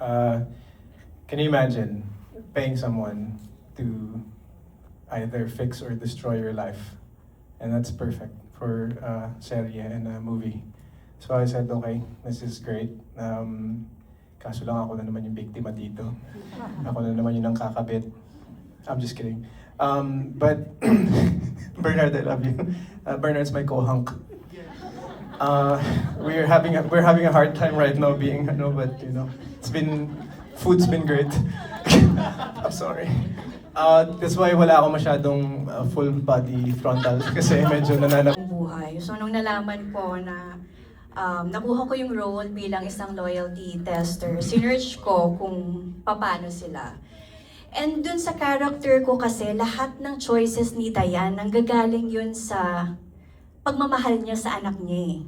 Can you imagine paying someone to either fix or destroy your life? And that's perfect for serye and a movie. So I said, okay, this is great. Kaso lang ako na naman yung biktima dito. Ako na naman yung kakabit. I'm just kidding. But Bernard, I love you. Bernard's my co-hunk. We're having a hard time right now being but food's been great. I'm sorry. That's why wala ako masyadong full body frontal kasi medyo buhay. So nung nalaman ko na nakuha ko yung role bilang isang loyalty tester, sinearch ko kung paano sila. And dun sa character ko kasi, lahat ng choices ni Dayan, nanggagaling yun sa pagmamahal niya sa anak niya eh.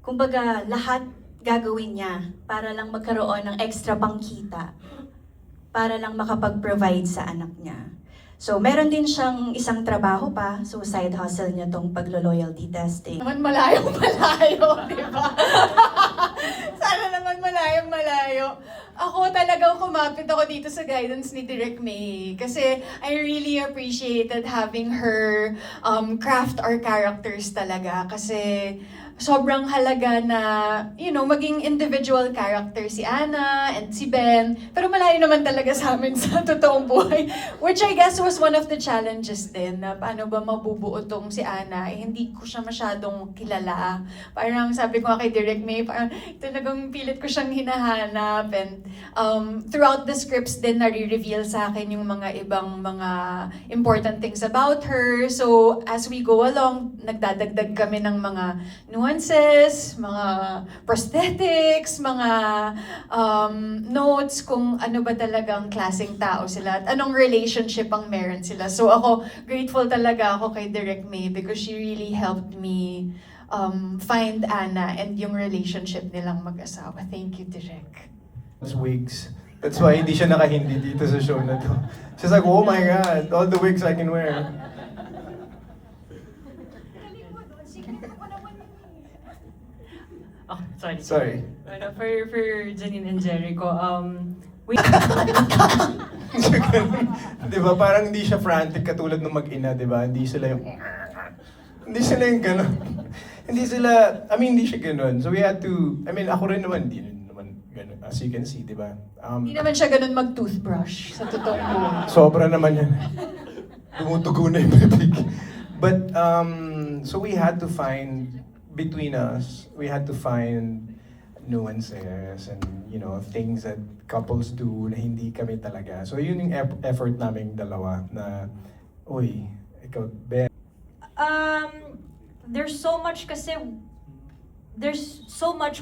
Kumbaga, lahat gagawin niya para lang magkaroon ng extra pangkita, para lang makapag-provide sa anak niya. So, meron din siyang isang trabaho pa, so side hustle niya tong paglo-loyalty testing. Naman malayong malayo, di ba? Sana naman malayong malayo. Ako talagang kumapit ako dito sa guidance ni Direk May kasi I really appreciated having her craft our characters talaga kasi sobrang halaga na, maging individual character si Ana and si Ben. Pero malayo naman talaga sa amin sa totoong buhay. Which I guess was one of the challenges din, na paano ba mabubuo tong si Ana. Hindi ko siya masyadong kilala. Parang sabi ko kay Direk May, parang talagang pilit ko siyang hinahanap. And throughout the scripts din, nare-reveal sa akin yung mga ibang mga important things about her. So as we go along, nagdadagdag kami ng mga nuances, mga prosthetics, mga notes kung ano ba talagang klaseng tao sila at anong relationship ang meron sila. So ako, grateful talaga ako kay Direk May because she really helped me find Ana and yung relationship nilang mag-asawa. Thank you, Direk. Wigs. That's why hindi siya nakahindi dito sa show na to. She's like, oh my God, all the wigs I can wear. Oh, sorry. Sorry. For Janine and Jericho, Di ba? Parang hindi siya frantic katulad ng mag-ina, di ba? Hindi sila yung gano'n. Hindi siya gano'n. So we had to, ako rin naman, hindi naman gano'n. As you can see, di ba? Hindi naman siya ganun mag-toothbrush sa totoong buhay. Sobra naman yan. Tumutugo na yung bibig. But, so we had to find, between us, we had to find nuances and, things that couples do na hindi kami talaga. So yun yung effort naming dalawa na, uy, ikaw, Ben. There's so much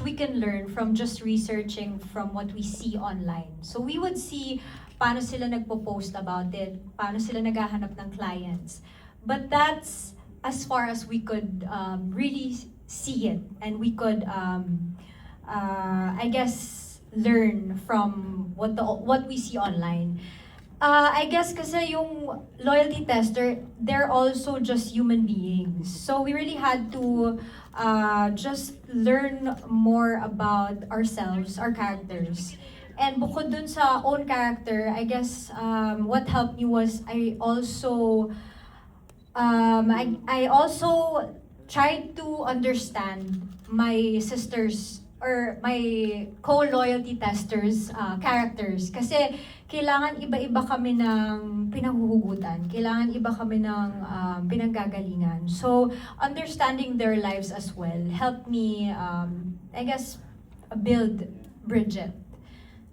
we can learn from just researching from what we see online. So we would see paano sila nagpo-post about it, paano sila naghahanap ng clients. But that's as far as we could really see it, and we could, I guess, learn from what we see online. I guess kasi yung loyalty tester, they're also just human beings. So we really had to just learn more about ourselves, our characters. And bukod dun sa own character, I guess what helped me was I also tried to understand my sisters or my co-loyalty testers characters kasi kailangan iba-iba kami ng pinahuhugutan, kailangan iba kami ng pinanggagalingan. So understanding their lives as well helped me I guess build Bridget.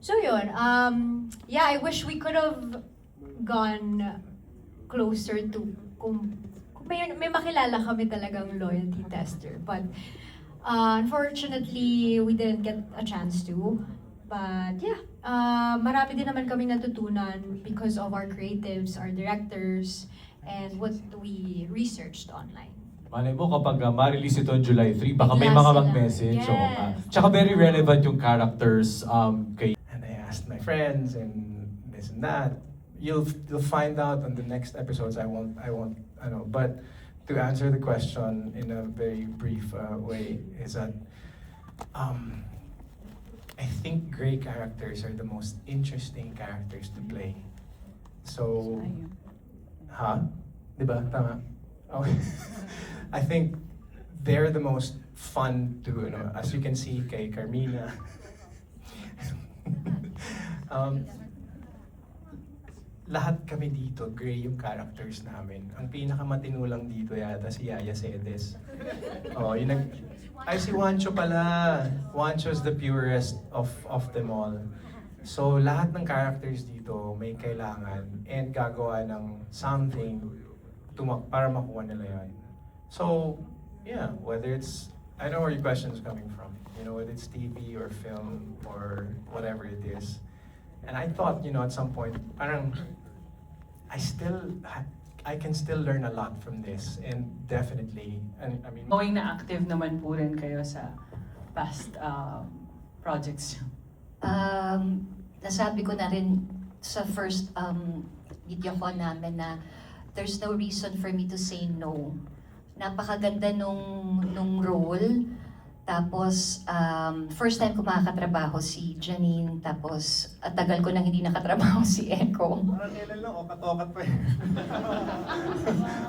So yun, I wish we could have gone closer to kung may makilala kami talagang loyalty tester. But unfortunately, we didn't get a chance to. But marami din naman kaming natutunan because of our creatives, our directors, and what we researched online. Malay mo kapag ma-release ito on July 3, baka may Bigla mga sila. mag-message. Yes. Oo nga. Tsaka very relevant yung characters kay And I asked my friends and this and that. You'll find out on the next episodes. I won't. But to answer the question in a very brief way is that I think gray characters are the most interesting characters to play. So, Diba? Tama? Okay. I think they're the most fun to, as you can see kay Carmina. Lahat kami dito, gray yung characters namin. Ang pinakamatino lang dito yata si Yaya Cedes. Ay, si Juancho pala. Juancho's the purest of them all. So, lahat ng characters dito may kailangan and gagawa ng something para makuha nila yan. So, yeah, whether it's, I know where your question is coming from. Whether it's TV or film or whatever it is. And I thought, at some point, parang, I can still learn a lot from this. And definitely, I mean, Knowing na active naman po rin kayo sa past projects niyo. Nasabi ko na rin sa first video ko namin na there's no reason for me to say no. Napakaganda nung role. Tapos, first time ko makakatrabaho si Janine. Tapos, tagal ko nang hindi nakatrabaho si Echo. parang kailan lang, okat-okat pa yun.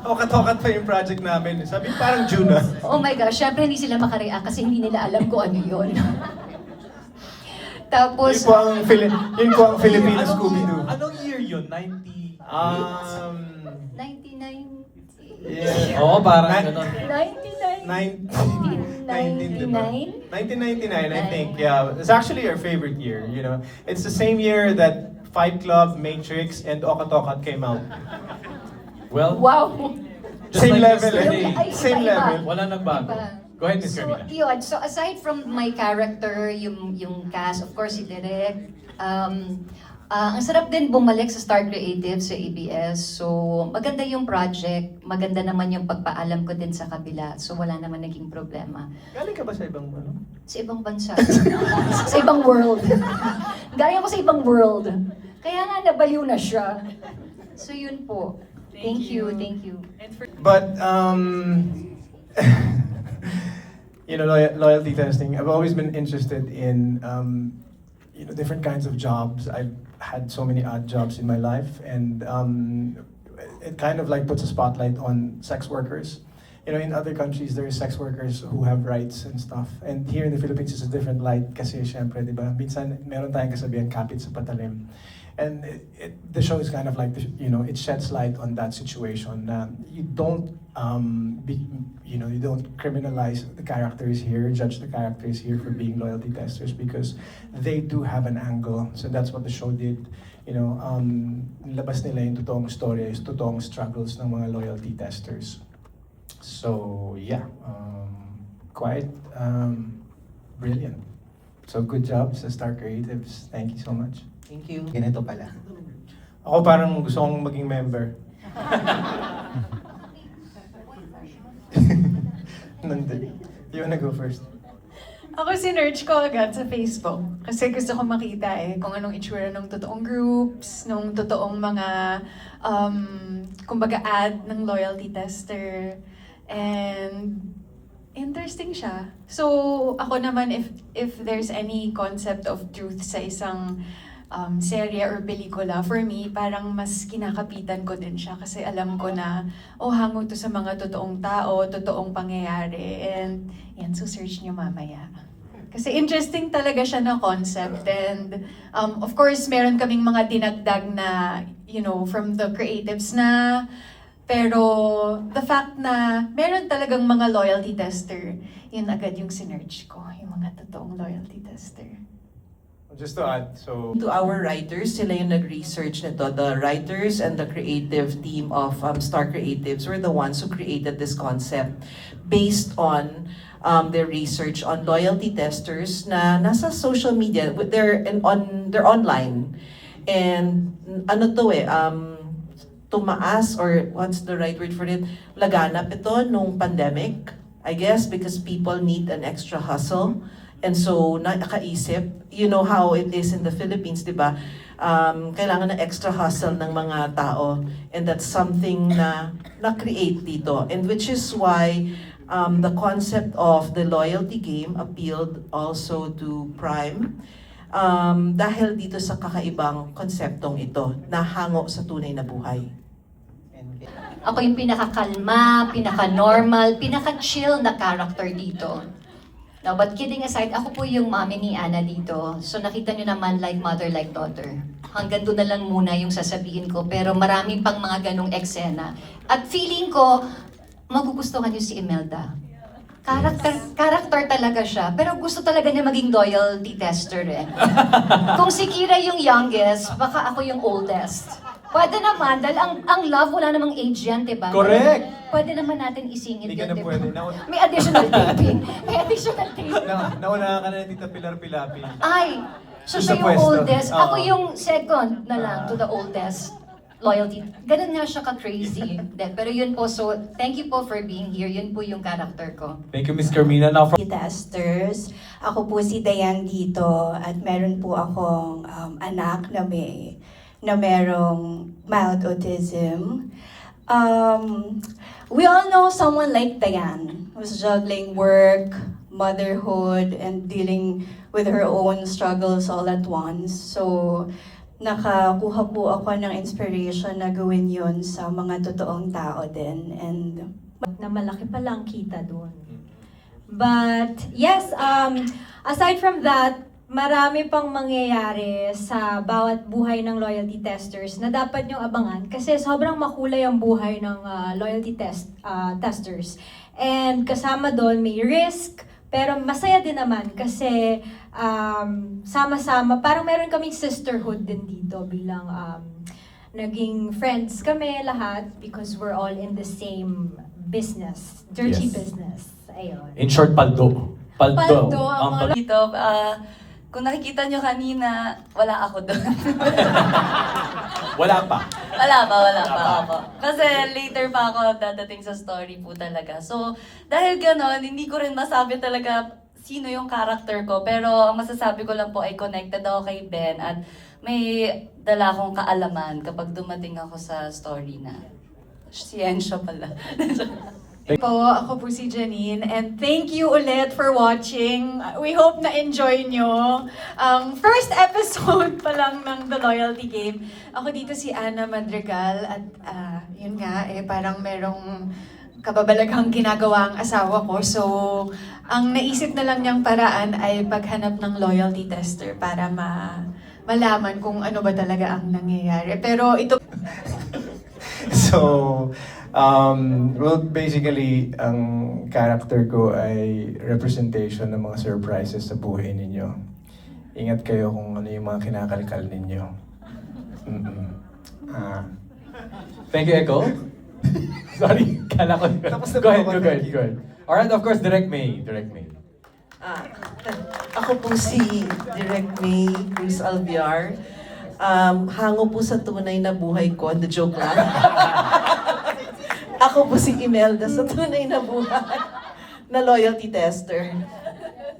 Okat-okat pa yung project namin. Sabi parang June na. Oh my gosh, syempre hindi sila makareact kasi hindi nila alam kung ano yun. Tapos, Yun po ang Filipino Scooby-Doo. Anong year yun? 90? 1990. Yeah. Oo, parang Nine- gano'n. 1999? 1999, I think. Yeah, it's actually our favorite year. It's the same year that Fight Club, Matrix, and Okat-Okat came out. Well, Wow! just Same like level, yesterday, Ay, Same iba-iba. level. wala nagbago. Diba? Go ahead, Miss So, Carmina. yun. So, aside from my character, yung cast, of course, si Direk, ang sarap din bumalik sa Star Creative sa ABS. So, maganda yung project, maganda naman yung pagpaalam ko din sa kabila. So, wala naman naging problema. Galing ka ba sa ibang Sa ibang bansa. Sa ibang world. Galing ako sa ibang world. Kaya nga nabaliw na siya. So, yun po. Thank you. And for But, loyalty testing. I've always been interested in, different kinds of jobs. I've had so many odd jobs in my life, and it kind of like puts a spotlight on sex workers. In other countries, there are sex workers who have rights and stuff. And here in the Philippines, it's a different light kasi syempre, di ba? Minsan, meron tayong kasabihan, kapit sa patalim. And the show is kind of like, it sheds light on that situation. You don't, you don't criminalize the characters here, judge the characters here for being loyalty testers because they do have an angle. So that's what the show did. Labas nila yung totoong stories, totoong struggles ng mga loyalty testers. So yeah, quite brilliant. So good job sa Star Creatives. Thank you so much. Thank you. Ganito pala. Ako parang gusto kong maging member. Nandun. You wanna go first? Ako sinerch ko agad sa Facebook. Kasi gusto ko makita kung anong itsura ng totoong groups, nung totoong mga, kumbaga ad ng loyalty tester. And interesting siya. So ako naman, if there's any concept of truth sa isang serye or pelikula, for me, parang mas kinakapitan ko din siya kasi alam ko na, hango to sa mga totoong tao, totoong pangyayari. And yan, so search nyo mamaya. Kasi interesting talaga siya na concept. And of course, meron kaming mga dinagdag na, from the creatives na, pero the fact na meron talagang mga loyalty tester, yun agad yung sinerch ko, yung mga totoong loyalty tester. Just to add, so To our writers, sila yung nag-research nito. The writers and the creative team of Star Creatives were the ones who created this concept based on their research on loyalty testers na nasa social media. They're online. And tumaas, or what's the right word for it? Laganap ito nung pandemic, I guess, because people need an extra hustle. And so, nakaisip, you know how it is in the Philippines, di ba? Kailangan ng extra hustle ng mga tao. And that's something na na-create dito. And which is why The concept of the loyalty game appealed also to Prime dahil dito sa kakaibang konseptong ito na hango sa tunay na buhay. Ako yung pinakakalma, pinaka-normal, pinaka-chill na character dito. No, but kidding aside, ako po yung mommy ni Anna dito. So nakita nyo naman like mother, like daughter. Hanggang doon na lang muna yung sasabihin ko. Pero marami pang mga ganong eksena. At feeling ko, magugustuhan nyo si Imelda. Character talaga siya. Pero gusto talaga niya maging loyalty tester eh. Kung si Kira yung youngest, baka ako yung oldest. Pwede naman, dahil ang love wala namang age yan, diba? Correct! Pwede naman natin isingit Hindi ka yun, na diba? pwede. May additional taping. May additional taping. Nauna ka na Tita Pilar Pilapi. Ay, so Sa siya yung pwesto. oldest. Oo. Ako yung second na lang to the oldest. Loyalty. Ganun nga siya ka-crazy. Pero yun po, so thank you po for being here. Yun po yung character ko. Thank you, Miss Carmina. Now from Testers. Ako po si Dayan dito at meron po akong anak na merong mild autism. We all know someone like Dayan who's juggling work, motherhood, and dealing with her own struggles all at once. So, nakakuha po ako ng inspiration na gawin yun sa mga totoong tao din. And Na malaki pa lang kita doon. But yes, aside from that, marami pang mangyayari sa bawat buhay ng loyalty testers na dapat niyong abangan kasi sobrang makulay ang buhay ng loyalty testers. And kasama doon may risk, pero masaya din naman kasi sama-sama, parang meron kaming sisterhood din dito bilang naging friends kami lahat because we're all in the same business, dirty Yes. business. Ayun. in short, paldo. Paldo ang mga Dito, kung nakikita nyo kanina, wala ako doon. Wala pa. wala pa ako. Kasi later pa ako dadating sa story po talaga. So, dahil ganon, hindi ko rin masabi talaga sino yung character ko. Pero ang masasabi ko lang po ay connected ako kay Ben at may dala akong kaalaman kapag dumating ako sa story na siyensya pala. po, ako po si Janine, and thank you ulit for watching. We hope na enjoy nyo. First episode pa lang ng The Loyalty Game. Ako dito si Ana Madrigal, at yun nga, parang merong kababalaghang ginagawa ang asawa ko. So, ang naisip na lang niyang paraan ay paghanap ng loyalty tester para malaman kung ano ba talaga ang nangyayari. Pero ito... So, well, basically, ang character ko ay representation ng mga surprises sa buhay ninyo. Ingat kayo kung ano yung mga kinakalkal ninyo. Thank you, Echo. Sorry, kala ko. Tapos na Go ahead, po ako, go ahead, thank you. go ahead. Alright, of course, Direct May. Ako po si Direk May Cruz Alviar. Hango po sa tunay na buhay ko. The joke lang. Ako po si Imelda sa tunay na buhay na loyalty tester.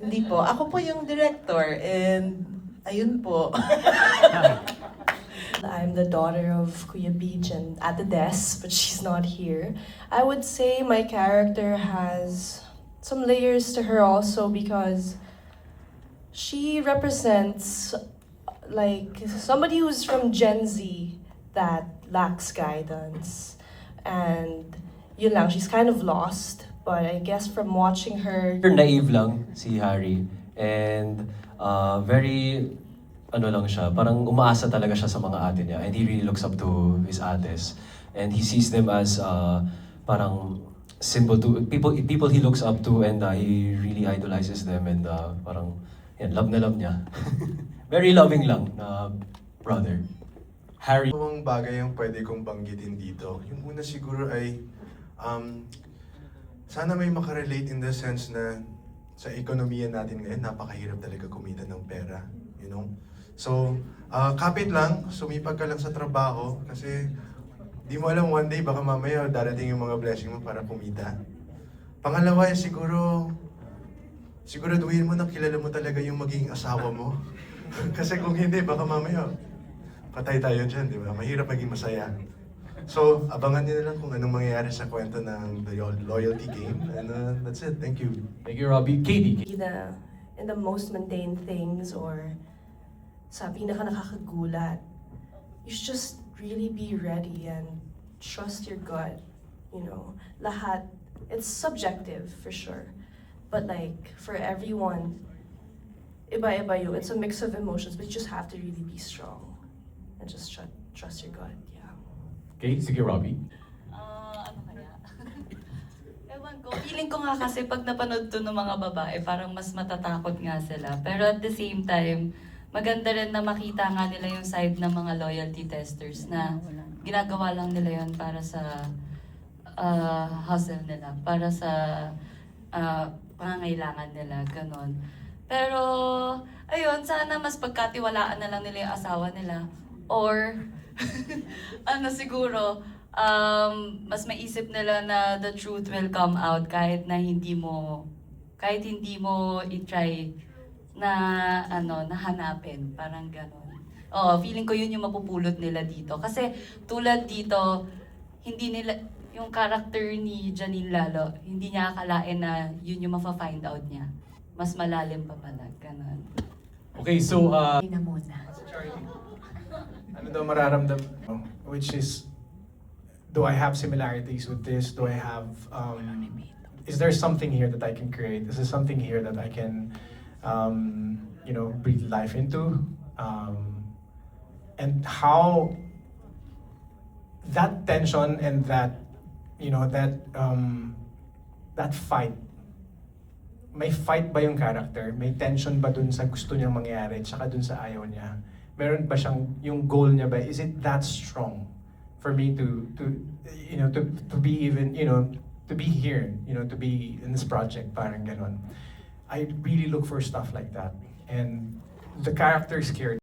Hindi po. Ako po yung director and ayun po. I'm the daughter of Kuya Beach and at the desk, but she's not here. I would say my character has some layers to her also because she represents like somebody who's from Gen Z that lacks guidance. And yun lang, she's kind of lost. But I guess from watching her... Naive lang si Harry. And very, ano lang siya, parang umaasa talaga siya sa mga ate niya. And he really looks up to his ates. And he sees them as parang symbol to, people he looks up to, and he really idolizes them. And parang, yan, love na love niya. Very loving lang na brother. Harry. Dalawang bagay ang pwede kong banggitin dito. Yung una siguro ay, sana may makarelate in the sense na sa ekonomiya natin ngayon, napakahirap talaga kumita ng pera. You know? So, kapit lang, sumipag ka lang sa trabaho kasi di mo alam one day, baka mamaya darating yung mga blessing mo para kumita. Pangalawa, siguro siguraduhin mo na kilala mo talaga yung magiging asawa mo. Kasi kung hindi, baka mamaya patay tayo dyan, di ba? Mahirap maging masaya. So, abangan nyo na lang kung anong mangyayari sa kwento ng The Loyalty Game. And that's it. Thank you. Thank you, Robbie. Katie. In the most mundane things or sa pinaka nakakagulat, you should just really be ready and trust your gut. You know, lahat, it's subjective for sure. But like, for everyone, iba-iba yun. It's a mix of emotions, but you just have to really be strong and just trust your gut. Yeah. Okay, sige, Robbie. Ano kaya? Ewan ko, feeling ko nga kasi pag napanood to ng mga babae, parang mas matatakot nga sila. Pero at the same time, maganda rin na makita nga nila yung side ng mga loyalty testers na ginagawa lang nila yun para sa hustle nila, para sa pangangailangan nila, ganon. Pero, ayun, sana mas pagkatiwalaan na lang nila yung asawa nila. Or, ano siguro, mas maisip nila na the truth will come out kahit hindi mo i-try na hanapin, parang ganon. Feeling ko yun yung mapupulot nila dito. Kasi tulad dito, yung character ni Janine Lalo, hindi niya akalain na yun yung mafa-find out niya. Mas malalim pa pala, ganon. Okay, so, Na muna. Ano daw mararamdam mo? Which is, do I have similarities with this? Do I have, is there something here that I can create? Is there something here that I can, breathe life into? And how that tension and that, that fight, may fight ba yung character? May tension ba dun sa gusto niyang mangyari tsaka dun sa ayaw niya? Meron ba siyang, yung goal niya ba, is it that strong for me to be even, to be here, to be in this project, parang ganon. I really look for stuff like that. And the character is scared.